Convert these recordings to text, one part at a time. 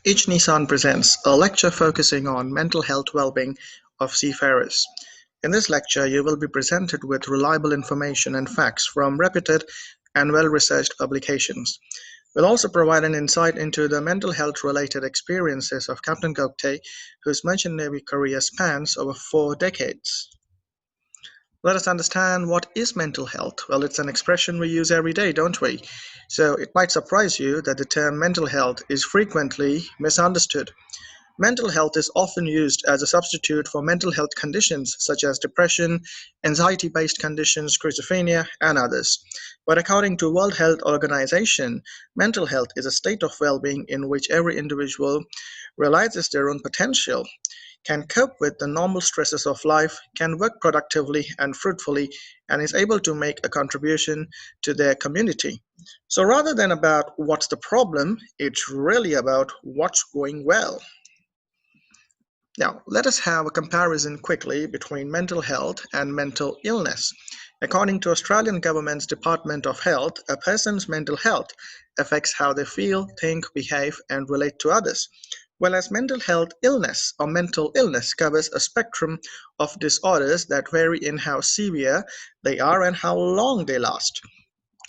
Each Nissan presents a lecture focusing on mental health well-being of seafarers. In this lecture, you will be presented with reliable information and facts from reputed and well-researched publications. We'll also provide an insight into the mental health-related experiences of Captain Gokte, whose merchant navy career spans over 4 decades. Let us understand what is mental health. Well, it's an expression we use every day, don't we? So it might surprise you that the term mental health is frequently misunderstood. Mental health is often used as a substitute for mental health conditions such as depression, anxiety-based conditions, schizophrenia, and others. But according to World Health Organization, mental health is a state of well-being in which every individual realizes their own potential, can cope with the normal stresses of life, can work productively and fruitfully, and is able to make a contribution to their community. So rather than about what's the problem, it's really about what's going well. Now, let us have a comparison quickly between mental health and mental illness. According to Australian government's Department of Health, a person's mental health affects how they feel, think, behave, and relate to others. Whereas mental health illness or mental illness covers a spectrum of disorders that vary in how severe they are and how long they last.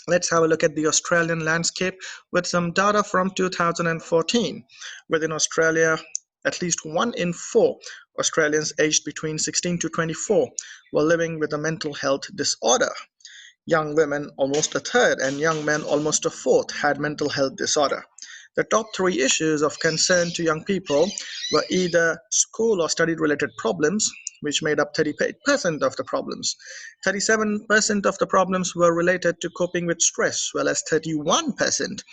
Let's have a look at the Australian landscape with some data from 2014. Within Australia, at least 1 in 4 Australians aged between 16 to 24 were living with a mental health disorder. Young women, almost a third, and young men, almost a fourth, had mental health disorder. The top 3 issues of concern to young people were either school or study-related problems, which made up 38% of the problems. 37% of the problems were related to coping with stress, while as 31%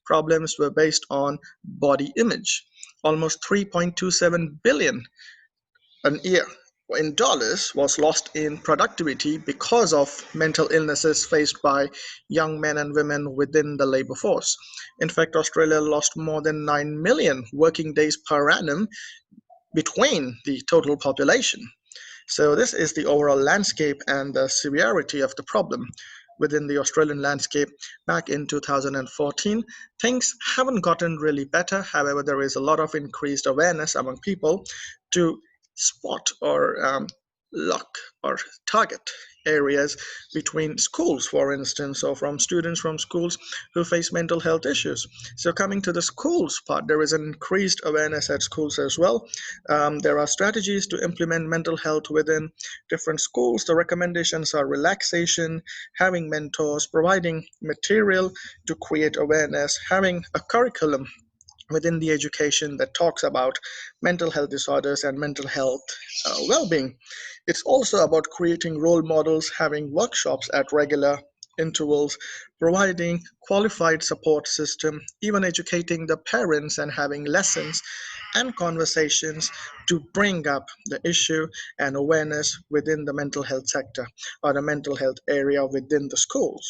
problems were based on body image. Almost 3.27 billion a year in dollars was lost in productivity because of mental illnesses faced by young men and women within the labor force. In fact, Australia lost more than 9 million working days per annum between the total population. So this is the overall landscape and the severity of the problem within the Australian landscape back in 2014. Things haven't gotten really better. However, there is a lot of increased awareness among people to spot or lock or target areas between schools, for instance, or from students from schools who face mental health issues. So coming to the schools part, there is an increased awareness at schools as well. There are strategies to implement mental health within different schools. The recommendations are relaxation, having mentors, providing material to create awareness, having a curriculum within the education that talks about mental health disorders and mental health well-being. It's also about creating role models, having workshops at regular intervals, providing qualified support system, even educating the parents and having lessons and conversations to bring up the issue and awareness within the mental health sector or the mental health area within the schools.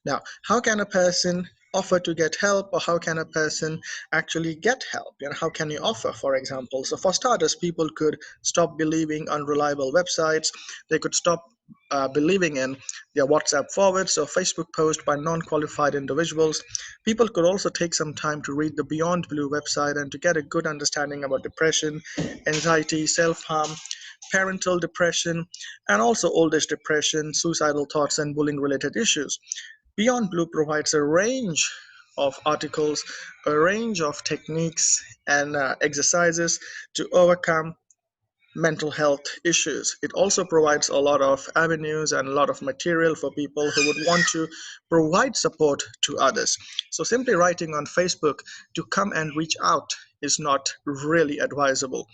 Now, how can a person offer to get help, or how can a person actually get help? How can you offer, for example? So for starters, people could stop believing unreliable websites. They could stop believing in their WhatsApp forwards or Facebook posts by non-qualified individuals. People could also take some time to read the Beyond Blue website and to get a good understanding about depression, anxiety, self-harm, parental depression, and also old age depression, suicidal thoughts, and bullying related issues. Beyond Blue provides a range of articles, a range of techniques and exercises to overcome mental health issues. It also provides a lot of avenues and a lot of material for people who would want to provide support to others. So simply writing on Facebook to come and reach out is not really advisable.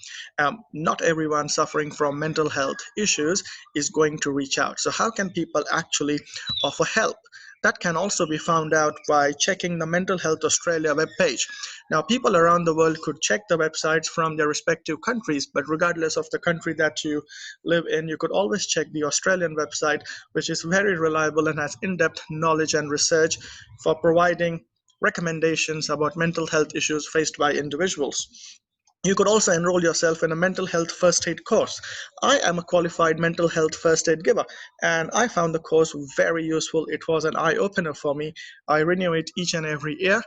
Not everyone suffering from mental health issues is going to reach out. So how can people actually offer help? That can also be found out by checking the Mental Health Australia webpage. Now, people around the world could check the websites from their respective countries, but regardless of the country that you live in, you could always check the Australian website, which is very reliable and has in-depth knowledge and research for providing recommendations about mental health issues faced by individuals. You could also enroll yourself in a mental health first aid course. I am a qualified mental health first aid giver, and I found the course very useful. It was an eye opener for me. I renew it each and every year,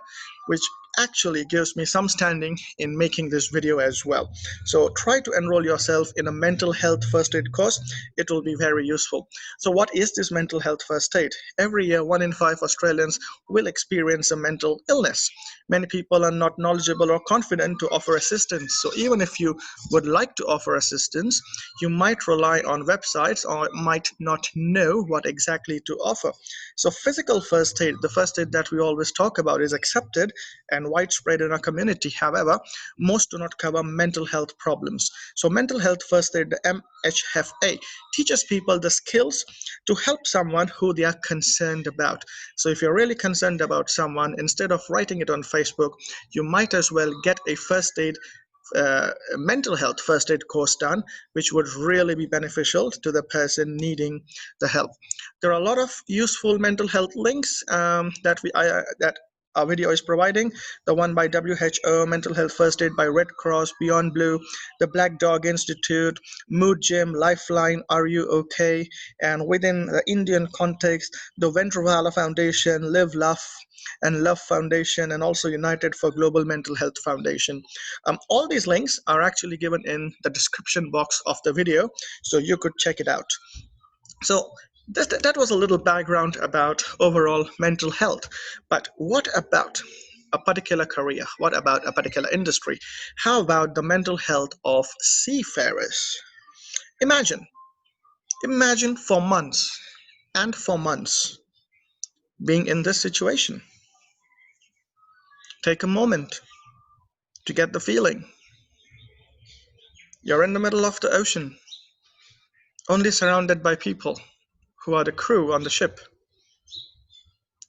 which actually gives me some standing in making this video as well. So try to enroll yourself in a mental health first aid course. It will be very useful. So what is this mental health first aid? Every year, 1 in 5 Australians will experience a mental illness. Many people are not knowledgeable or confident to offer assistance. So even if you would like to offer assistance, you might rely on websites or might not know what exactly to offer. So physical first aid, the first aid that we always talk about, is accepted and widespread in our community. However, most do not cover mental health problems. So mental health first aid, the MHFA, teaches people the skills to help someone who they are concerned about. So if you're really concerned about someone, instead of writing it on Facebook, you might as well get a first aid mental health first aid course done, which would really be beneficial to the person needing the help. There are a lot of useful mental health links that our video is providing. The one by WHO, Mental Health First Aid by Red Cross, Beyond Blue, the Black Dog Institute, Moodgym, Lifeline, RUOK, and within the Indian context, the Vandrevala Foundation, Live, Laugh, and Love Foundation, and also United for Global Mental Health Foundation. All these links are actually given in the description box of the video, so you could check it out. So that was a little background about overall mental health. But what about a particular career? What about a particular industry? How about the mental health of seafarers? Imagine, imagine for months and for months being in this situation. Take a moment to get the feeling. You're in the middle of the ocean, only surrounded by people who are the crew on the ship.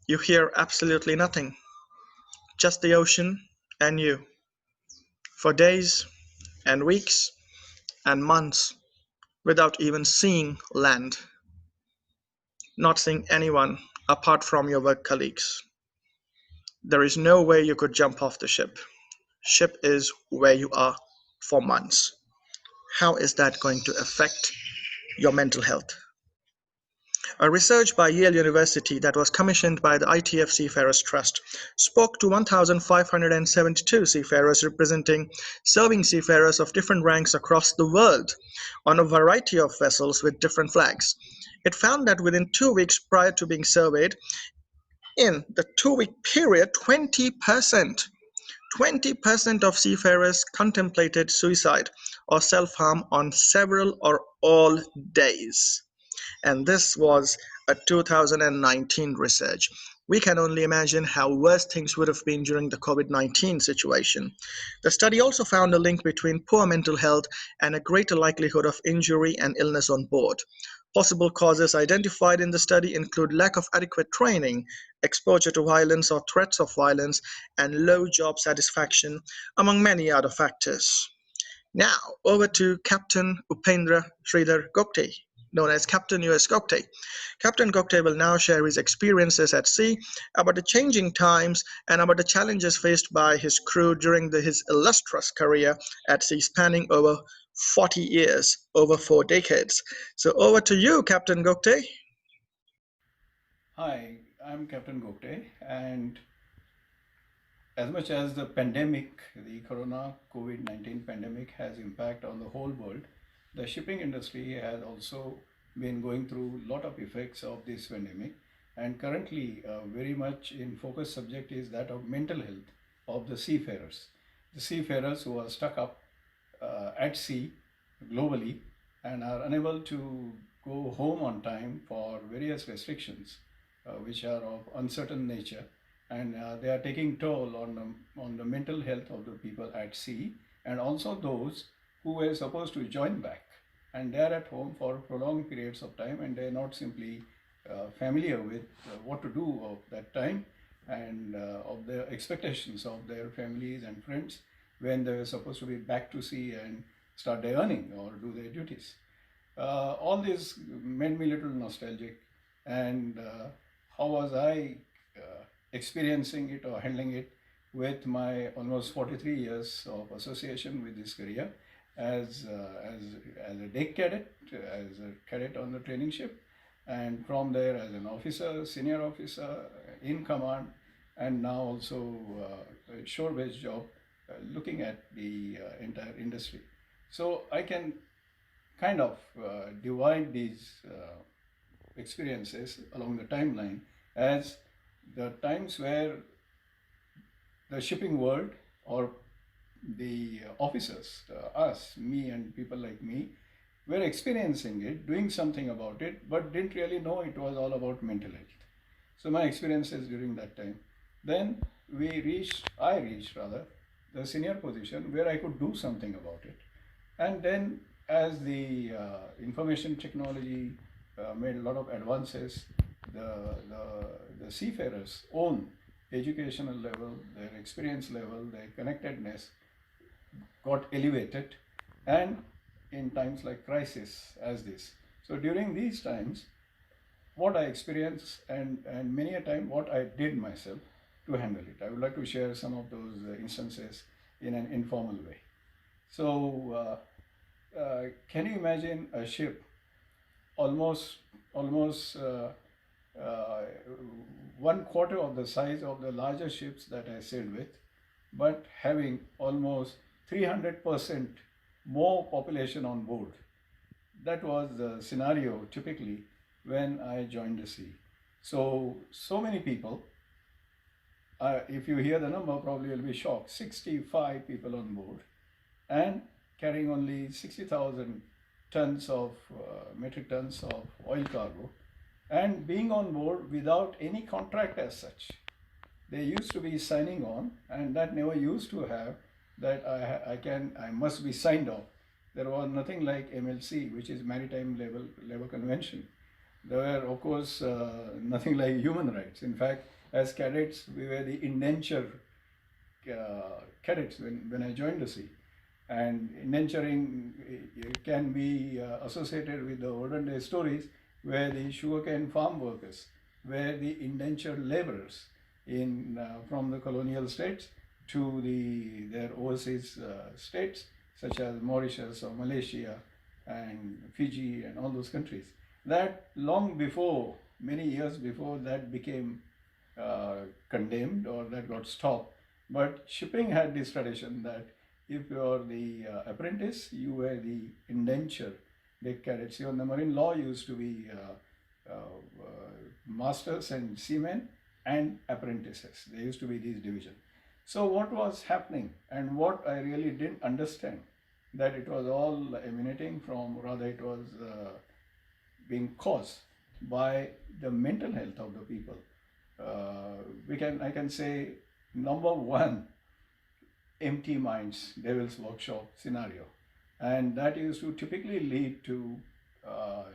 You hear absolutely nothing, just the ocean and you, for days and weeks and months without even seeing land, not seeing anyone apart from your work colleagues. There is no way you could jump off the ship. Ship is where you are for months. How is that going to affect your mental health? A research by Yale University that was commissioned by the ITF Seafarers Trust spoke to 1,572 seafarers representing serving seafarers of different ranks across the world on a variety of vessels with different flags. It found that within 2 weeks prior to being surveyed, in the 2 week period, 20% of seafarers contemplated suicide or self-harm on several or all days. And this was a 2019 research. We can only imagine how worse things would have been during the COVID-19 situation. The study also found a link between poor mental health and a greater likelihood of injury and illness on board. Possible causes identified in the study include lack of adequate training, exposure to violence or threats of violence, and low job satisfaction, among many other factors. Now, over to Captain Upendra Sridhar Gokte, known as Captain US Gokte. Captain Gokte will now share his experiences at sea, about the changing times, and about the challenges faced by his crew during his illustrious career at sea, spanning over 40 years, over 4 decades. So over to you, Captain Gokte. Hi, I'm Captain Gokte, and as much as the pandemic, the Corona COVID-19 pandemic has impact on the whole world, the shipping industry has also been going through a lot of effects of this pandemic. And currently, very much in focus subject is that of mental health of the seafarers. The seafarers who are stuck up at sea globally and are unable to go home on time for various restrictions, which are of uncertain nature, and they are taking toll on the mental health of the people at sea, and also those who were supposed to join back, and they are at home for prolonged periods of time, and they are not simply familiar with what to do of that time, and of the expectations of their families and friends when they were supposed to be back to sea and start their earning or do their duties. All this made me a little nostalgic, and how was I experiencing it or handling it with my almost 43 years of association with this career as a deck cadet, as a cadet on the training ship, and from there as an officer, senior officer in command, and now also a shore-based job looking at the entire industry. So I can kind of divide these experiences along the timeline as the times where the shipping world or the officers, us, me, and people like me, were experiencing it, doing something about it, but didn't really know it was all about mental health. So my experiences during that time. Then I reached rather, the senior position where I could do something about it. And then as the information technology made a lot of advances, the seafarers' own educational level, their experience level, their connectedness got elevated, and in times like crisis as this. So during these times, what I experienced and many a time what I did myself to handle it. I would like to share some of those instances in an informal way. So can you imagine a ship almost 1/4 of the size of the larger ships that I sailed with, but having almost 300% more population on board? That was the scenario typically when I joined the sea. So many people, if you hear the number, probably you'll be shocked. 65 people on board and carrying only 60,000 tons of metric tons of oil cargo, and being on board without any contract as such. They used to be signing on, and that never used to have that I must be signed off. There was nothing like MLC, which is Maritime Level Convention. There were, of course, nothing like human rights. In fact, as cadets, we were the indenture cadets when I joined the sea. And indenturing can be associated with the olden day stories where the sugarcane farm workers were the indentured laborers from the colonial states to their overseas states such as Mauritius or Malaysia and Fiji and all those countries. That long before, many years before that became condemned or that got stopped. But shipping had this tradition that if you are the apprentice, you were the indenture deck cadets. Even the marine law used to be masters and seamen and apprentices. There used to be these divisions. So what was happening and what I really didn't understand, that it was all emanating from, rather it was being caused by the mental health of the people. I can say number one, empty minds, devil's workshop scenario. And that used to typically lead to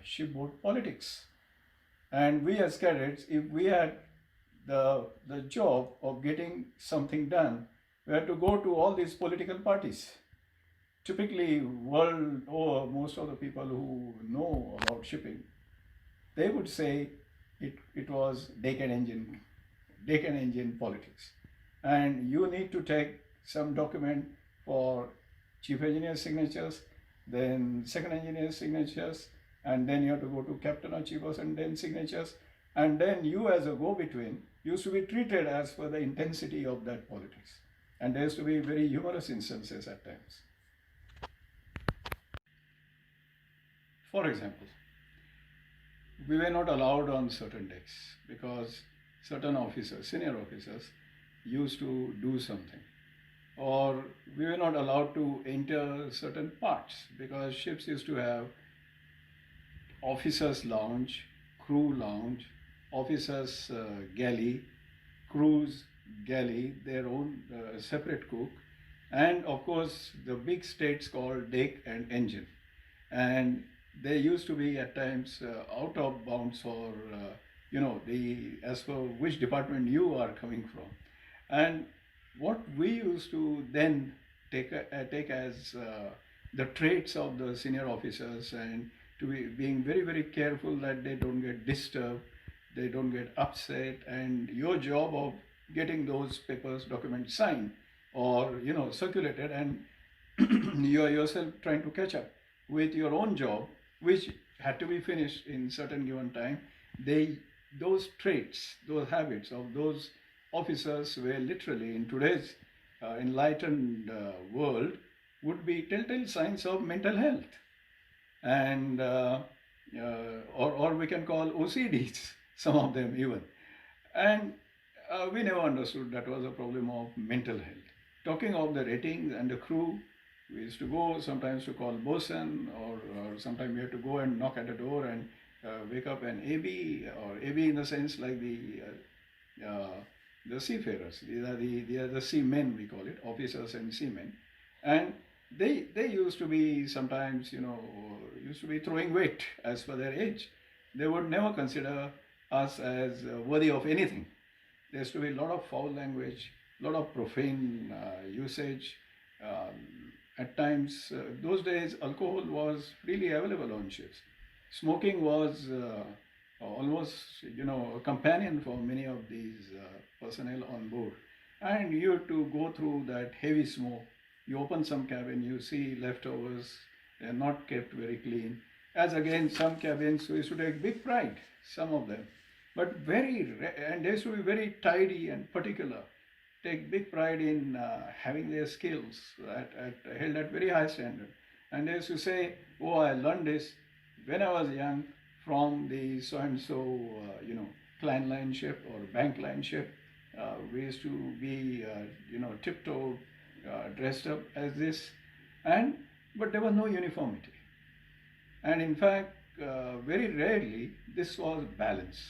shipboard politics. And we as cadets, if we had the job of getting something done, we had to go to all these political parties. Typically, world over, most of the people who know about shipping, they would say it was deck and engine politics. And you need to take some document for chief engineer's signatures, then second engineer's signatures, and then you have to go to captain or chief and then signatures, and then you as a go-between used to be treated as per the intensity of that politics. And there used to be very humorous instances at times. For example, we were not allowed on certain decks because certain officers, senior officers, used to do something. Or we were not allowed to enter certain parts because ships used to have officers' lounge, crew lounge, officers' galley, crew's galley, their own separate cook, and of course the big states called deck and engine. And they used to be at times out of bounds for, as per which department you are coming from. And what we used to then take as the traits of the senior officers, and to be being very, very careful that they don't get disturbed, they don't get upset, and your job of getting those papers, documents signed or circulated, and you are yourself trying to catch up with your own job, which had to be finished in certain given time. Those traits, those habits of those officers were literally, in today's enlightened world, would be telltale signs of mental health, and or we can call OCDs, some of them even. And we never understood that was a problem of mental health. Talking of the ratings and the crew, we used to go sometimes to call bosun, or sometimes we had to go and knock at the door and wake up an AB, or AB in the sense like the seafarers. These are the seamen, we call it, officers and seamen. And they used to be sometimes, used to be throwing weight as per their age. They would never consider us as worthy of anything. There used to be a lot of foul language, a lot of profane usage. At times, those days, alcohol was freely available on ships. Smoking was almost, a companion for many of these personnel on board. And you have to go through that heavy smoke. You open some cabin, you see leftovers, they are not kept very clean. As again, some cabins, we used to take big pride, some of them. But and they used to be very tidy and particular, take big pride in having their skills held at very high standard. And they used to say, oh, I learned this when I was young from the so-and-so, Klein line ship or bank line ship. We used to be, tiptoe dressed up as this, but there was no uniformity. And in fact, very rarely this was balanced.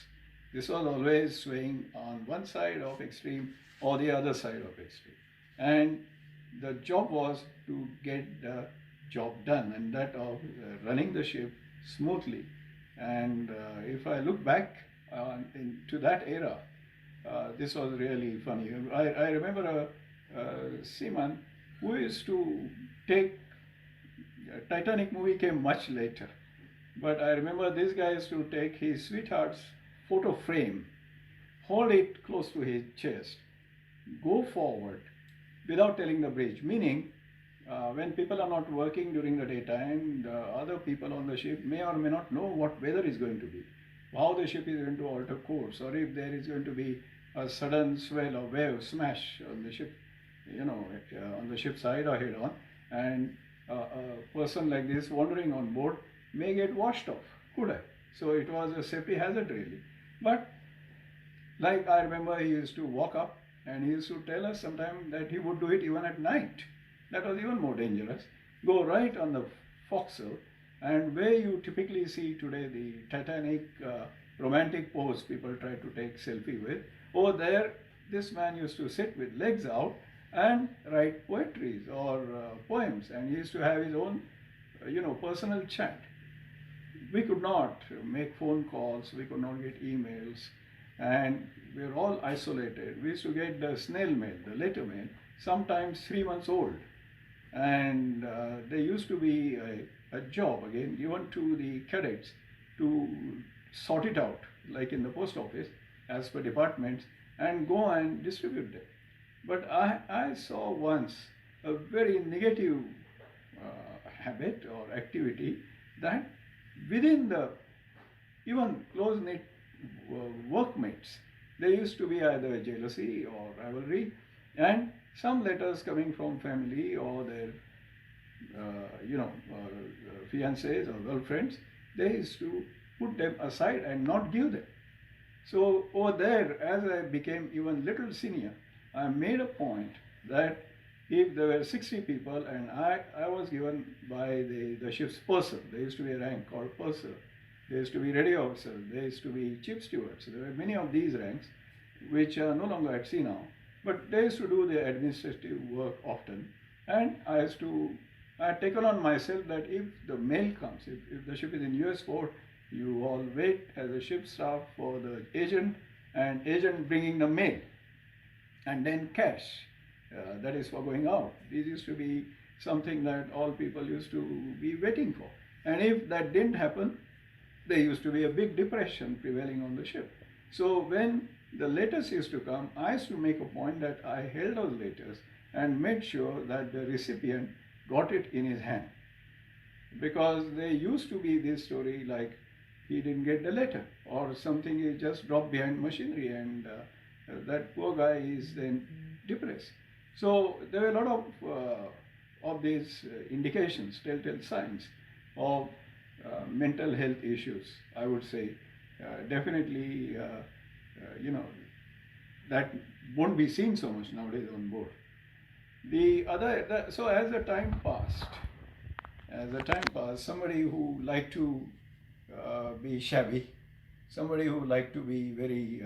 This was always swaying on one side of extreme or the other side of extreme. And the job was to get the job done, and that of running the ship smoothly. And if I look back into that era, this was really funny. I remember a seaman who used to take, Titanic movie came much later, but I remember this guy used to take his sweetheart's photo frame, hold it close to his chest, go forward without telling the bridge, meaning when people are not working during the daytime, the other people on the ship may or may not know what weather is going to be, how the ship is going to alter course, or if there is going to be a sudden swell or wave smash on the ship, on the ship side or head on, and a person like this wandering on board may get washed off, could have. So it was a safety hazard really. But like I remember he used to walk up and he used to tell us sometimes that he would do it even at night. That was even more dangerous. Go right on the forecastle, and where you typically see today the Titanic romantic pose people try to take selfie with, over there this man used to sit with legs out and write poetries or poems, and he used to have his own personal chat. We could not make phone calls, we could not get emails, and we were all isolated. We used to get the snail mail, the letter mail, sometimes 3 months old. And there used to be a job again given to the cadets to sort it out, like in the post office, as per departments, and go and distribute them. But I saw once a very negative habit or activity, that within the even close-knit workmates, there used to be either jealousy or rivalry, and some letters coming from family or their fiancés or girlfriends, they used to put them aside and not give them. So over there, as I became even little senior, I made a point that if there were 60 people and I was given by the ship's purser, there used to be a rank called purser, there used to be radio officer, there used to be chief stewards, there were many of these ranks which are no longer at sea now, but they used to do the administrative work often, and I had taken on myself that if the mail comes, if the ship is in US port, you all wait as a ship staff for the agent, and agent bringing the mail, and then cash. That is for going out. This used to be something that all people used to be waiting for. And if that didn't happen, there used to be a big depression prevailing on the ship. So when the letters used to come, I used to make a point that I held those letters and made sure that the recipient got it in his hand. Because there used to be this story like he didn't get the letter, or something is just dropped behind machinery and that poor guy is then depressed. So there were a lot of these indications, telltale signs of mental health issues. I would say definitely, that won't be seen so much nowadays on board. So as the time passed, somebody who liked to be shabby, somebody who liked to be very,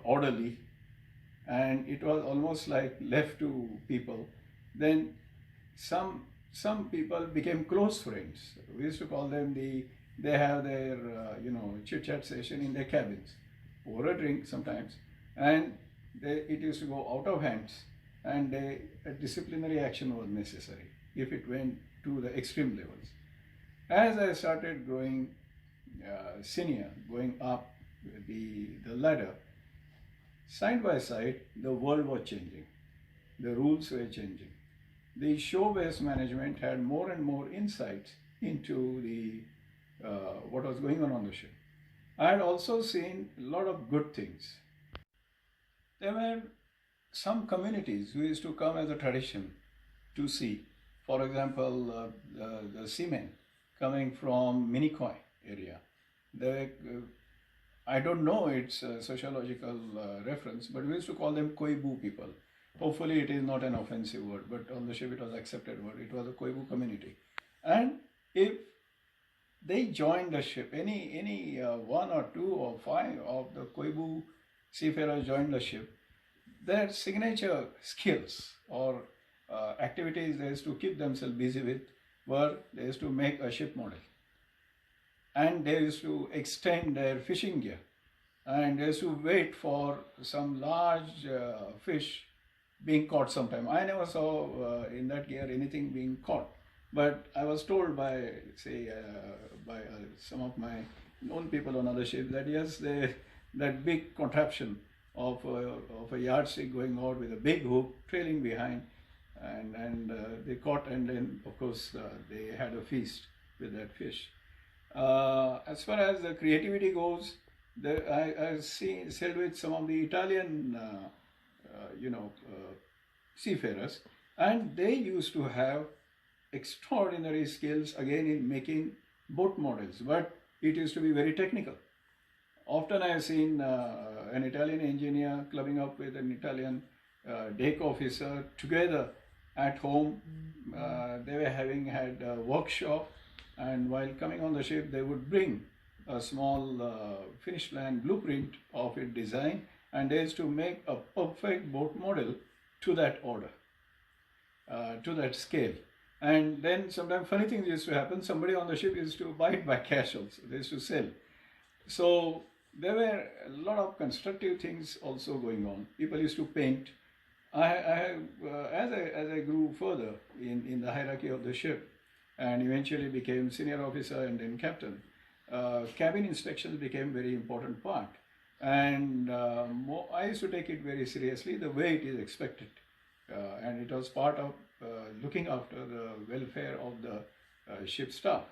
orderly, and it was almost like left to people. Then some some people became close friends. We used to call them they have their chit chat session in their cabins over a drink sometimes, and it used to go out of hands, and a disciplinary action was necessary if it went to the extreme levels. As I started growing senior, going up the ladder, side by side, the world was changing. The rules were changing. The show-based management had more and more insights into what was going on the ship. I had also seen a lot of good things. There were some communities who used to come as a tradition to see. For example, the seamen coming from Minicoy area. They, I don't know its sociological reference, but we used to call them Koibu people. Hopefully it is not an offensive word, but on the ship it was accepted word. It was a Koibu community. And if they joined the ship, any one or two or five of the Koibu seafarers joined the ship, their signature skills or activities they used to keep themselves busy with were they used to make a ship model, and they used to extend their fishing gear, and they used to wait for some large fish being caught sometime. I never saw in that gear anything being caught, but I was told by some of my known people on other ships that yes, that big contraption of a yardstick going out with a big hook trailing behind, and they caught, and then of course they had a feast with that fish. As far as the creativity goes, I sailed with some of the Italian seafarers, and they used to have extraordinary skills again in making boat models, but it used to be very technical. Often I have seen an Italian engineer clubbing up with an Italian deck officer together at home. They were having had a workshop, and while coming on the ship, they would bring a small finished plan blueprint of its design, and they used to make a perfect boat model to that order, to that scale. And then sometimes funny things used to happen. Somebody on the ship used to buy it by cash also. They used to sell. So there were a lot of constructive things also going on. People used to paint. As I grew further in the hierarchy of the ship, and eventually became senior officer and then captain, cabin inspections became very important part. And I used to take it very seriously, the way it is expected. And it was part of looking after the welfare of the ship staff.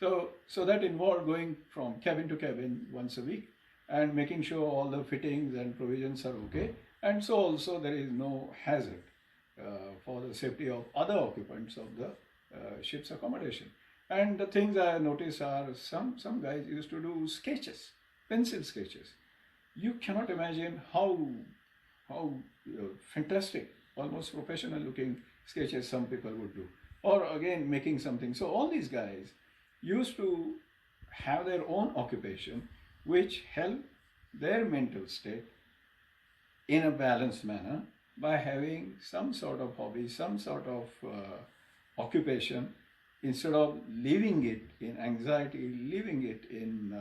So that involved going from cabin to cabin once a week and making sure all the fittings and provisions are okay. And so also there is no hazard for the safety of other occupants of the ship's accommodation. And the things I noticed are some guys used to do sketches, pencil sketches. You cannot imagine how fantastic, almost professional looking sketches some people would do. Or again, making something. So all these guys used to have their own occupation, which helped their mental state in a balanced manner by having some sort of hobby, some sort of occupation, instead of leaving it in anxiety, leaving it in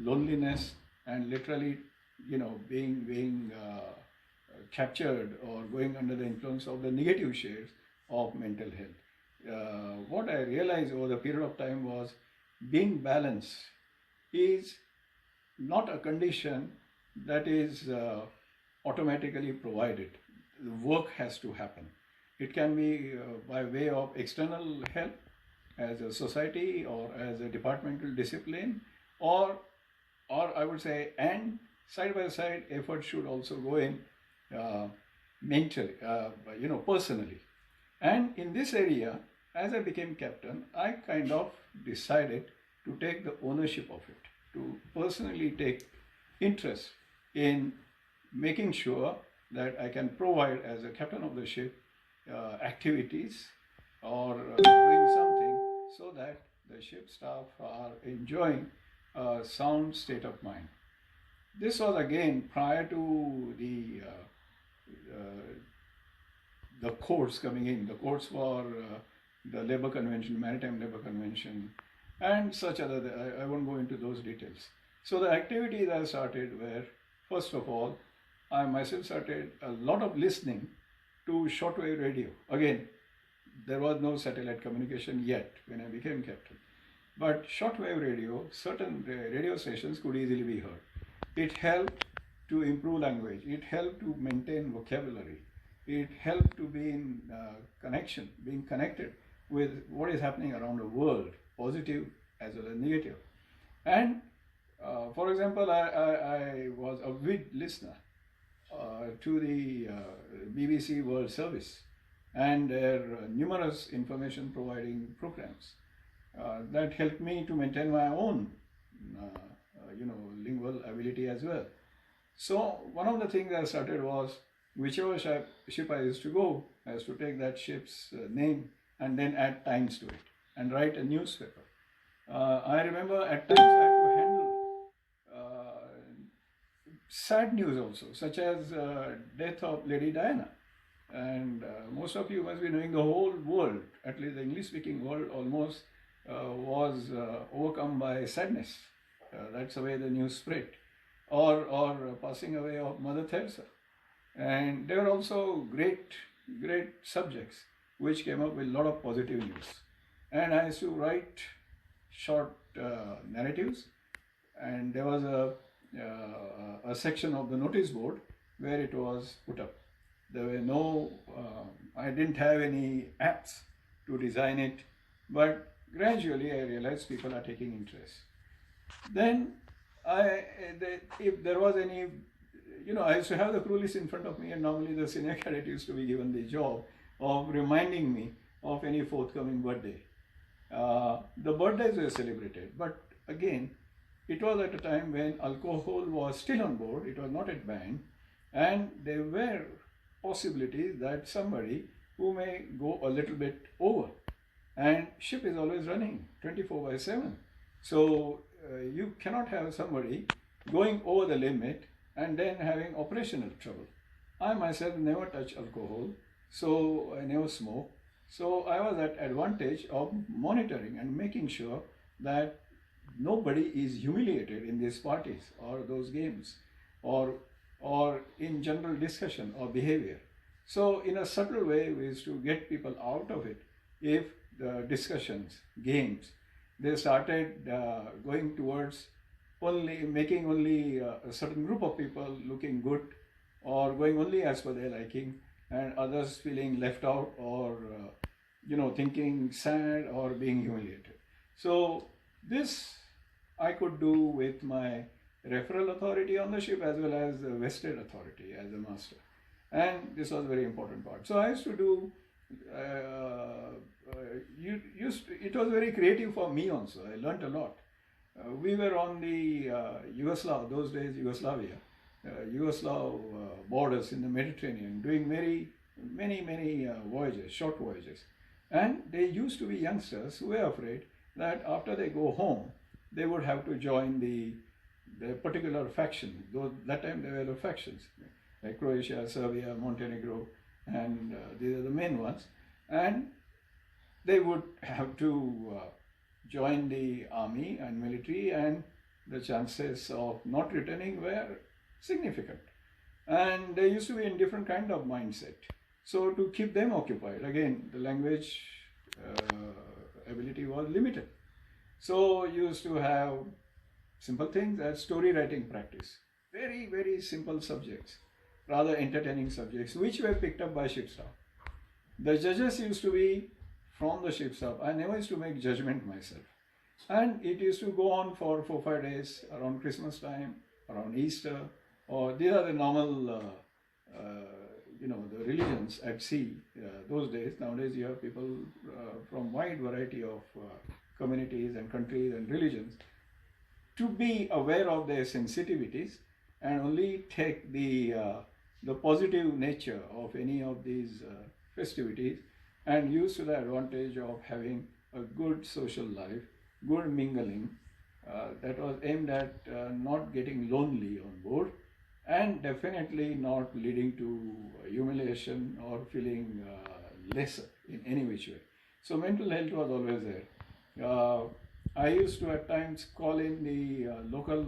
loneliness, and literally, being captured or going under the influence of the negative shades of mental health. What I realized over the period of time was being balanced is not a condition that is automatically provided. The work has to happen. It can be by way of external help as a society or as a departmental discipline, or I would say, and side by side effort should also go in mentally, personally. And in this area, as I became captain, I kind of decided to take the ownership of it, to personally take interest in making sure that I can provide as a captain of the ship activities or doing something so that the ship staff are enjoying a sound state of mind. This was again prior to the courts coming in, the courts for the Labour Convention, Maritime Labour Convention, and such other. I won't go into those details. So the activities I started were, first of all, I myself started a lot of listening to shortwave radio. Again, there was no satellite communication yet when I became captain. But shortwave radio, certain radio stations could easily be heard. It helped to improve language. It helped to maintain vocabulary. It helped to be in connection, being connected with what is happening around the world, positive as well as negative. And for example, I was a avid listener to the BBC World Service and their numerous information providing programs that helped me to maintain my own lingual ability as well. So one of the things I started was, whichever ship I used to go, I used to take that ship's name and then add times to it and write a newspaper. I remember at times I had to handle sad news also, such as death of Lady Diana. And most of you must be knowing the whole world, at least the English-speaking world, almost was overcome by sadness. That's the way the news spread. Or passing away of Mother Teresa. And there were also great subjects which came up with a lot of positive news. And I used to write short narratives, and there was a section of the notice board where it was put up. There were no, I didn't have any apps to design it, but gradually I realized people are taking interest. Then if there was any, I used to have the crew list in front of me, and normally the senior cadet used to be given the job of reminding me of any forthcoming birthday. The birthdays were celebrated, but again, it was at a time when alcohol was still on board, it was not yet banned, and there were possibilities that somebody who may go a little bit over, and ship is always running 24/7. So you cannot have somebody going over the limit and then having operational trouble. I myself never touch alcohol, so I never smoke. So I was at advantage of monitoring and making sure that nobody is humiliated in these parties or those games or in general discussion or behavior. So in a subtle way, we used to get people out of it if the discussions, games, they started going towards making only a certain group of people looking good or going only as per their liking, and others feeling left out or thinking sad or being humiliated. So this I could do with my referral authority on the ship as well as the vested authority as a master, and this was a very important part. So I used to do it was very creative for me also. I learnt a lot. We were on the Yugoslav, those days Yugoslavia, Yugoslav borders in the Mediterranean, doing many voyages, short voyages. And they used to be youngsters who were afraid that after they go home, they would have to join the particular faction. Though that time there were factions, like Croatia, Serbia, Montenegro, and these are the main ones. And they would have to join the army and military, and the chances of not returning were significant. And they used to be in different kind of mindset. So to keep them occupied, again, the language ability was limited. So you used to have simple things as story writing practice. Very simple subjects, rather entertaining subjects, which were picked up by ship staff. The judges used to be from the ship staff. I never used to make judgment myself. And it used to go on for 4-5 days around Christmas time around Easter, or these are the normal, the religions at sea those days. Nowadays, you have people from wide variety of communities and countries and religions to be aware of their sensitivities and only take the positive nature of any of these festivities and use to the advantage of having a good social life, good mingling that was aimed at not getting lonely on board and definitely not leading to humiliation or feeling lesser in any which way. So mental health was always there. I used to at times call in the local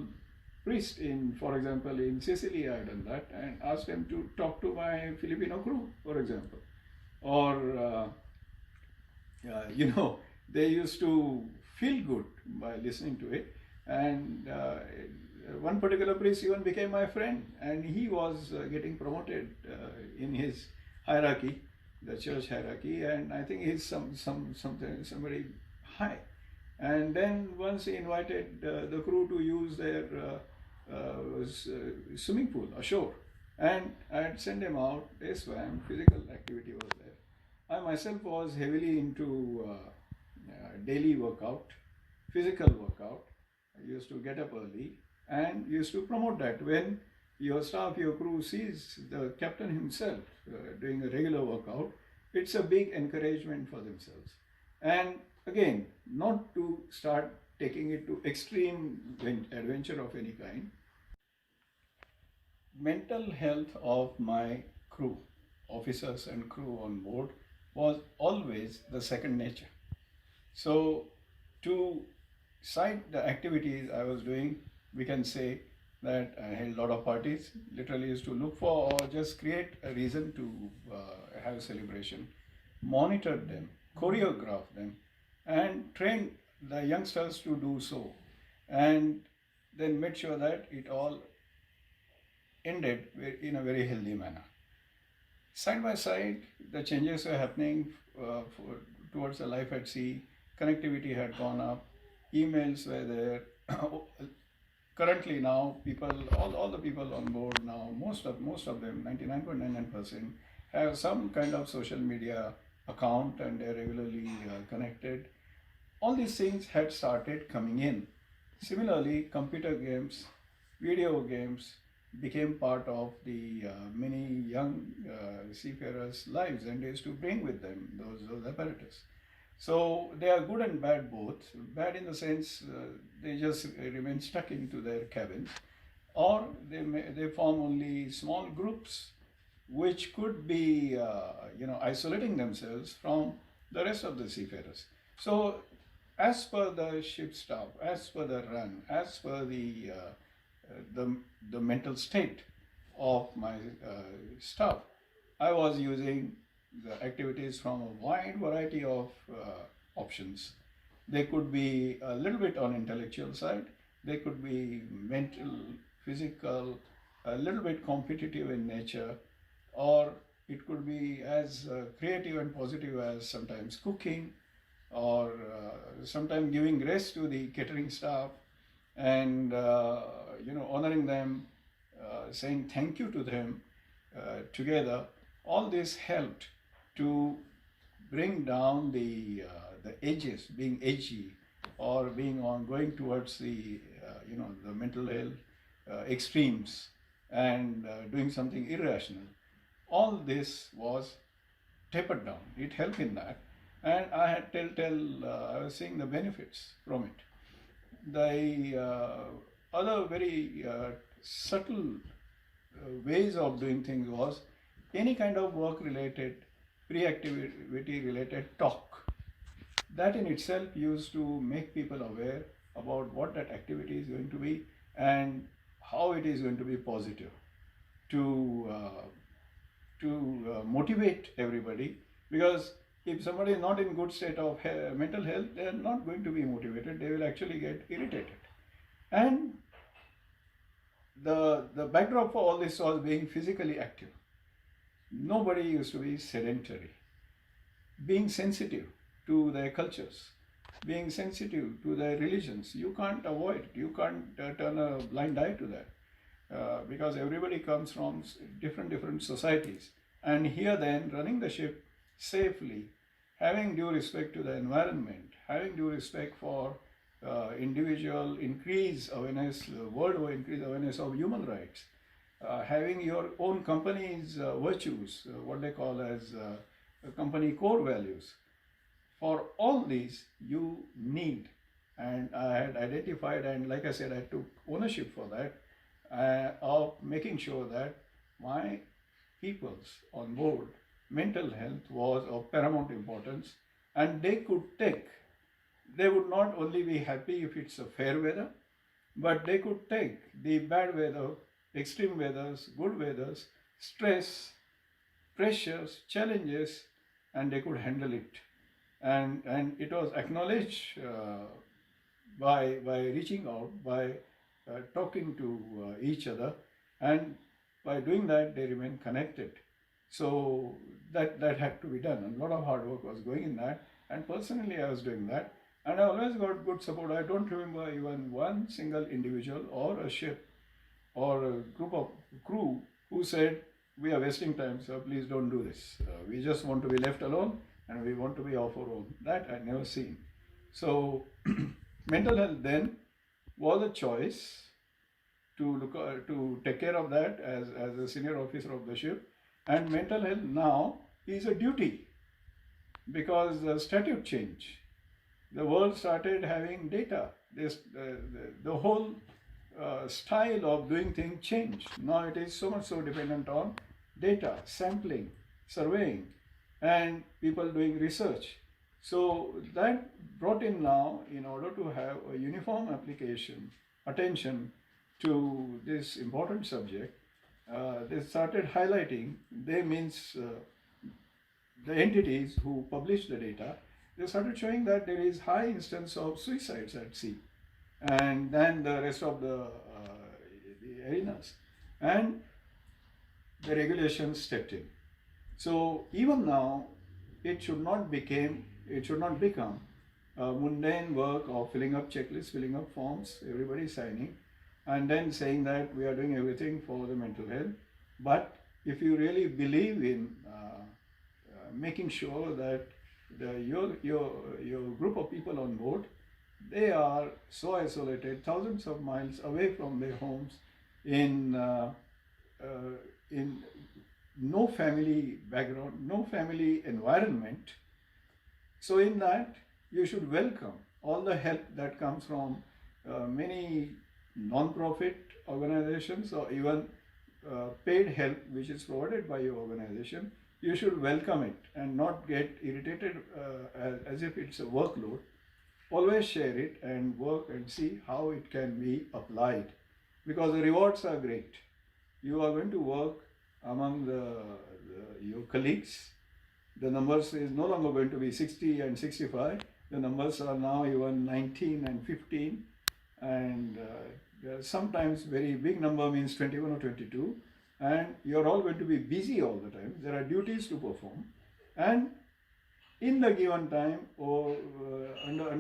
priest in, for example, in Sicily. I had done that and asked them to talk to my Filipino crew, for example, or they used to feel good by listening to it. And one particular priest even became my friend, and he was getting promoted in his hierarchy, the church hierarchy, and I think he's somebody high. And then once he invited the crew to use their swimming pool ashore, and I had sent them out. They swam, physical activity was there. I myself was heavily into daily workout, physical workout. I used to get up early and used to promote that. When your staff, your crew sees the captain himself doing a regular workout, it's a big encouragement for themselves. And again, not to start taking it to extreme adventure of any kind. Mental health of my crew, officers and crew on board, was always the second nature. So to cite the activities I was doing, we can say that I held a lot of parties, literally used to look for or just create a reason to have a celebration, monitored them, choreographed them, and trained the youngsters to do so, and then made sure that it all ended in a very healthy manner. Side by side, the changes were happening towards the life at sea. Connectivity had gone up, emails were there. Currently now, all the people on board now, most of them, 99.99%, have some kind of social media account and they're regularly connected. All these things had started coming in. Similarly, computer games, video games became part of the many young seafarers' lives, and they used to bring with them those apparatus. So they are good and bad both. Bad in the sense they just remain stuck into their cabins, or they form only small groups, which could be isolating themselves from the rest of the seafarers. So as per the ship staff, as per the run, as per the mental state of my staff, I was using the activities from a wide variety of options. They could be a little bit on intellectual side, they could be mental, physical, a little bit competitive in nature, or it could be as creative and positive as sometimes cooking, or sometimes giving rest to the catering staff and honoring them, saying thank you to them together. All this helped to bring down the edges, being edgy or being going towards the the mental health extremes and doing something irrational. All this was tapered down. It helped in that, and I had I was seeing the benefits from it. The other very subtle ways of doing things was any kind of work related, pre-activity related talk. That in itself used to make people aware about what that activity is going to be and how it is going to be positive, to motivate everybody. Because if somebody is not in good state of mental health, they are not going to be motivated. They will actually get irritated. And the backdrop for all this was being physically active. Nobody used to be sedentary. Being sensitive to their cultures, being sensitive to their religions. You can't avoid it. You can't turn a blind eye to that. because everybody comes from different societies. And here then, running the ship safely, having due respect to the environment, having due respect for individual increase awareness, world increase awareness of human rights, having your own company's virtues, what they call as company core values. For all these, you need, and I had identified, and like I said, I took ownership for that, of making sure that my people's on board mental health was of paramount importance, and they would not only be happy if it's a fair weather, but they could take the bad weather, extreme weathers, good weathers, stress, pressures, challenges, and they could handle it. And it was acknowledged by reaching out, by talking to each other, and by doing that, they remain connected. So that had to be done. A lot of hard work was going in that, and personally, I was doing that, and I always got good support. I don't remember even one single individual or a ship or a group of crew who said, "We are wasting time, so please don't do this. We just want to be left alone and we want to be off our own." That I never seen. So mental health then was a choice to take care of that as a senior officer of the ship, and mental health now is a duty because the statute changed. The world started having data. The whole style of doing things changed. Now it is so much so dependent on data, sampling, surveying, and people doing research. So that brought in now, in order to have a uniform application, attention to this important subject, they started highlighting, they means the entities who publish the data, they started showing that there is high instance of suicides at sea, and then the rest of the arenas, and the regulations stepped in. So even now, it should not become a mundane work of filling up checklists, filling up forms, everybody signing, and then saying that we are doing everything for the mental health. But if you really believe in making sure that your group of people on board, they are so isolated, thousands of miles away from their homes, in no family background, no family environment. So in that, you should welcome all the help that comes from many non-profit organizations, or even paid help which is provided by your organization. You should welcome it and not get irritated as if it's a workload. Always share it and work and see how it can be applied, because the rewards are great. You are going to work among your colleagues. The numbers is no longer going to be 60 and 65. The numbers are now even 19 and 15, and sometimes very big number means 21 or 22, and you're all going to be busy all the time. There are duties to perform, and in the given time, or under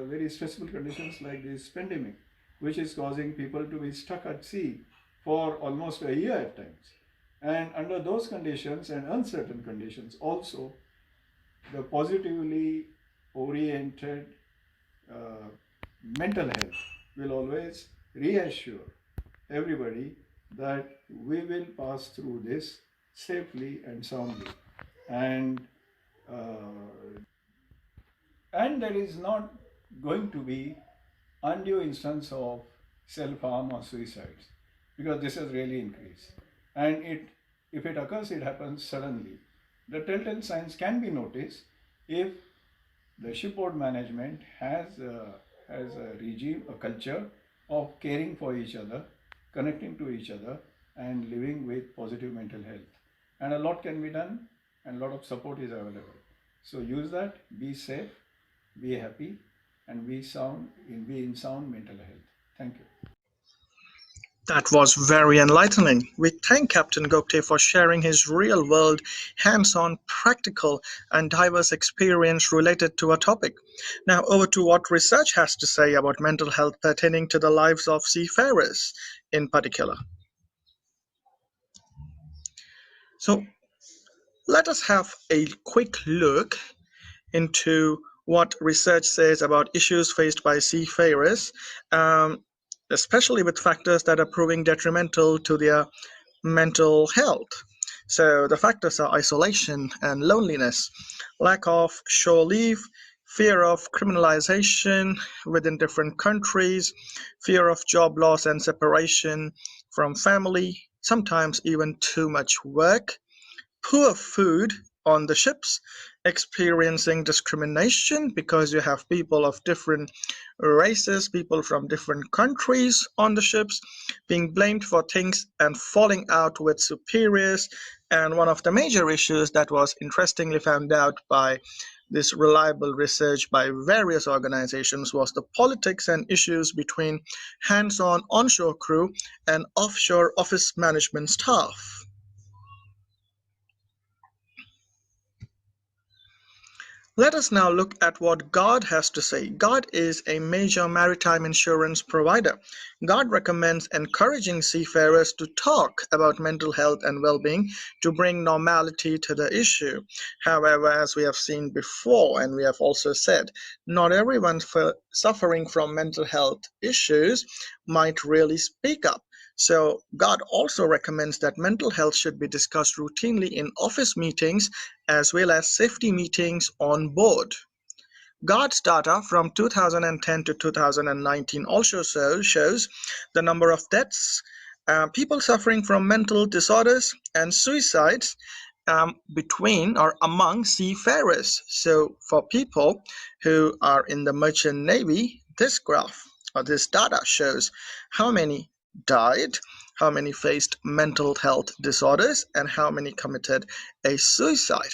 very stressful conditions like this pandemic, which is causing people to be stuck at sea for almost a year at times. And under those conditions and uncertain conditions also, the positively oriented mental health will always reassure everybody that we will pass through this safely and soundly. And there is not going to be undue instance of self-harm or suicides, because this has really increased. And if it occurs, it happens suddenly. The telltale signs can be noticed if the shipboard management has a regime, a culture of caring for each other, connecting to each other, and living with positive mental health. And a lot can be done, and a lot of support is available. So use that, be safe, be happy, and be in sound mental health. Thank you. That was very enlightening. We thank Captain Gupte for sharing his real world, hands on, practical, and diverse experience related to our topic. Now, over to what research has to say about mental health pertaining to the lives of seafarers in particular. So let us have a quick look into what research says about issues faced by seafarers, um, especially with factors that are proving detrimental to their mental health. So the factors are isolation and loneliness, lack of shore leave, fear of criminalization within different countries, fear of job loss and separation from family, sometimes even too much work, poor food on the ships, experiencing discrimination because you have people of different races, people from different countries on the ships, being blamed for things and falling out with superiors. And one of the major issues that was interestingly found out by this reliable research by various organizations was the politics and issues between hands-on onshore crew and offshore office management staff. Let us now look at what God has to say. God is a major maritime insurance provider. God recommends encouraging seafarers to talk about mental health and well-being to bring normality to the issue. However, as we have seen before, and we have also said, not everyone suffering from mental health issues might really speak up. So God also recommends that mental health should be discussed routinely in office meetings as well as safety meetings on board. God's data from 2010 to 2019 also shows the number of deaths, people suffering from mental disorders, and suicides between or among seafarers. So, for people who are in the merchant navy, this graph or this data shows how many died, how many faced mental health disorders, and how many committed a suicide.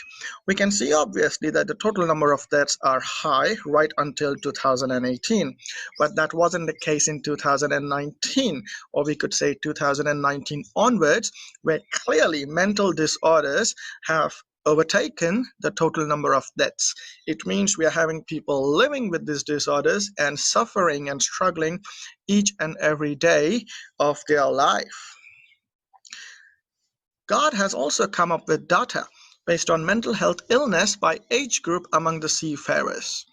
We can see obviously that the total number of deaths are high right until 2018, but that wasn't the case in 2019, or we could say 2019 onwards, where clearly mental disorders have overtaken the total number of deaths. It means we are having people living with these disorders and suffering and struggling each and every day of their life. God has also come up with data based on mental health illness by age group among the seafarers.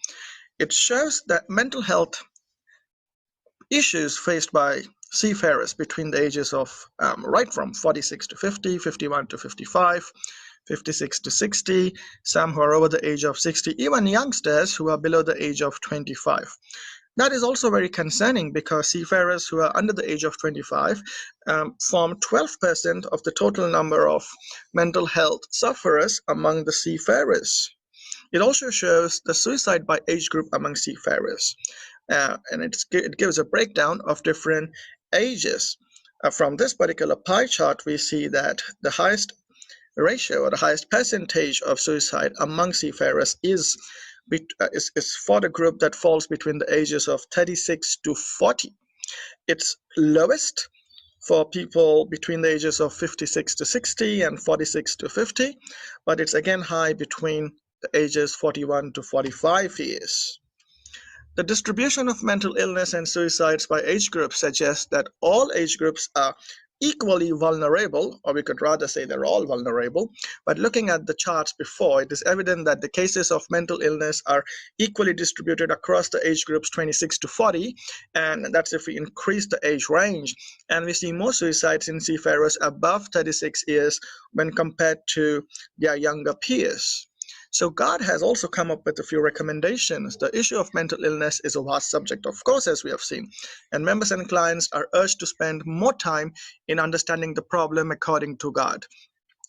It shows that mental health issues faced by seafarers between the ages of right from 46 to 50, 51 to 55, 56 to 60, some who are over the age of 60, even youngsters who are below the age of 25. That is also very concerning because seafarers who are under the age of 25 form 12% of the total number of mental health sufferers among the seafarers. It also shows the suicide by age group among seafarers, and it gives a breakdown of different ages. From this particular pie chart, we see that the highest ratio or the highest percentage of suicide among seafarers is for the group that falls between the ages of 36 to 40. It's lowest for people between the ages of 56 to 60 and 46 to 50, but it's again high between the ages 41 to 45 years. The distribution of mental illness and suicides by age groups suggests that all age groups are equally vulnerable, or we could rather say they're all vulnerable. But looking at the charts before, it is evident that the cases of mental illness are equally distributed across the age groups 26 to 40, and that's if we increase the age range. And we see more suicides in seafarers above 36 years when compared to their younger peers. So God has also come up with a few recommendations. The issue of mental illness is a vast subject, of course, as we have seen, and members and clients are urged to spend more time in understanding the problem according to God.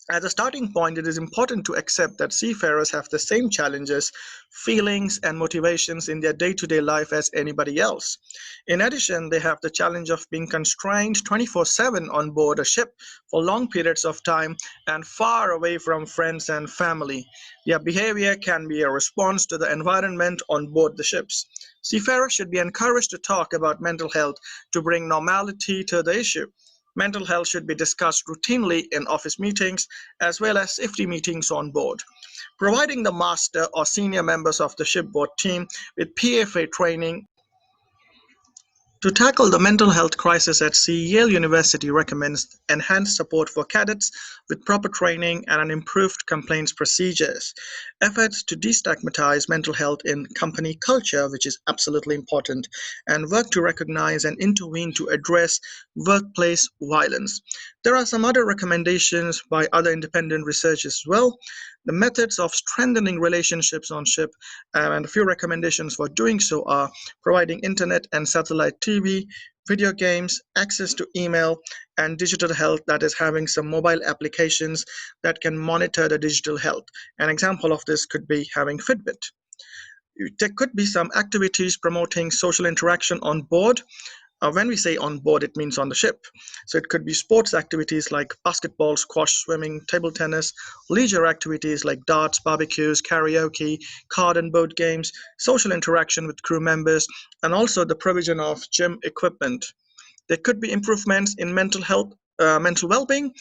As a starting point, it is important to accept that seafarers have the same challenges, feelings, and motivations in their day-to-day life as anybody else. In addition, they have the challenge of being constrained 24/7 on board a ship for long periods of time and far away from friends and family. Their behavior can be a response to the environment on board the ships. Seafarers should be encouraged to talk about mental health to bring normality to the issue. Mental health should be discussed routinely in office meetings as well as safety meetings on board. Providing the master or senior members of the shipboard team with PFA training To tackle the mental health crisis at sea, Yale University recommends enhanced support for cadets with proper training and an improved complaints procedures. Efforts to destigmatize mental health in company culture, which is absolutely important, and work to recognize and intervene to address workplace violence. There are some other recommendations by other independent research as well. The methods of strengthening relationships on ship, and a few recommendations for doing so are providing internet and satellite TV, video games, access to email, and digital health, that is, having some mobile applications that can monitor the digital health. An example of this could be having Fitbit. There could be some activities promoting social interaction on board. When we say on board, it means on the ship. So it could be sports activities like basketball, squash, swimming, table tennis, leisure activities like darts, barbecues, karaoke, card and board games, social interaction with crew members, and also the provision of gym equipment. There could be improvements in mental health, mental well-being,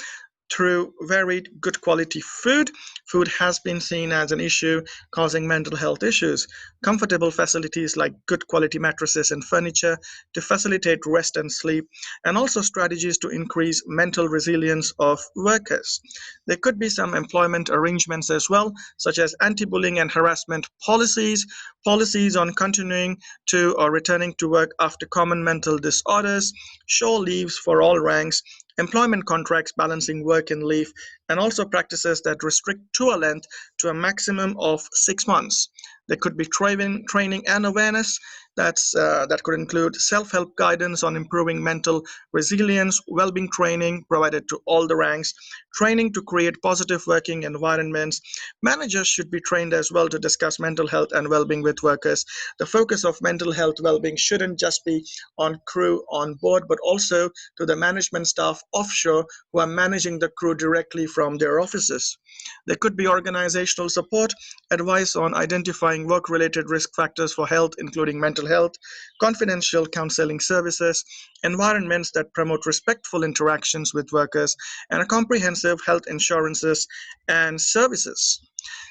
through varied good quality food. Food has been seen as an issue causing mental health issues. Comfortable facilities like good quality mattresses and furniture to facilitate rest and sleep, and also strategies to increase mental resilience of workers. There could be some employment arrangements as well, such as anti-bullying and harassment policies, policies on continuing to or returning to work after common mental disorders, shore leaves for all ranks, employment contracts balancing work and leave, and also practices that restrict tour length to a maximum of 6 months. There could be training and awareness. That could include self-help guidance on improving mental resilience, well-being training provided to all the ranks, training to create positive working environments. Managers should be trained as well to discuss mental health and well-being with workers. The focus of mental health well-being shouldn't just be on crew on board, but also to the management staff offshore who are managing the crew directly from their offices. There could be organizational support, advice on identifying work related risk factors for health, including mental health, confidential counseling services, environments that promote respectful interactions with workers, and a comprehensive health insurances and services.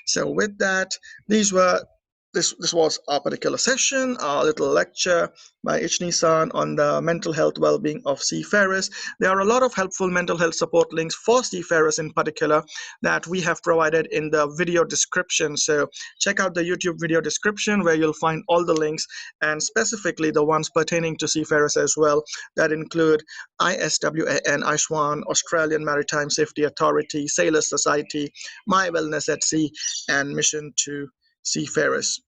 So, with that, these were this was our particular session, our little lecture by Ichni-san on the mental health well-being of seafarers. There are a lot of helpful mental health support links for seafarers in particular that we have provided in the video description. So check out the YouTube video description where you'll find all the links, and specifically the ones pertaining to seafarers as well, that include ISWAN, Australian Maritime Safety Authority, Sailors Society, My Wellness at Sea, and Mission to Seafarers.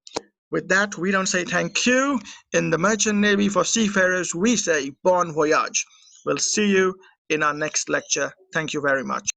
With that, we don't say thank you. In the Merchant Navy for Seafarers, we say bon voyage. We'll see you in our next lecture. Thank you very much.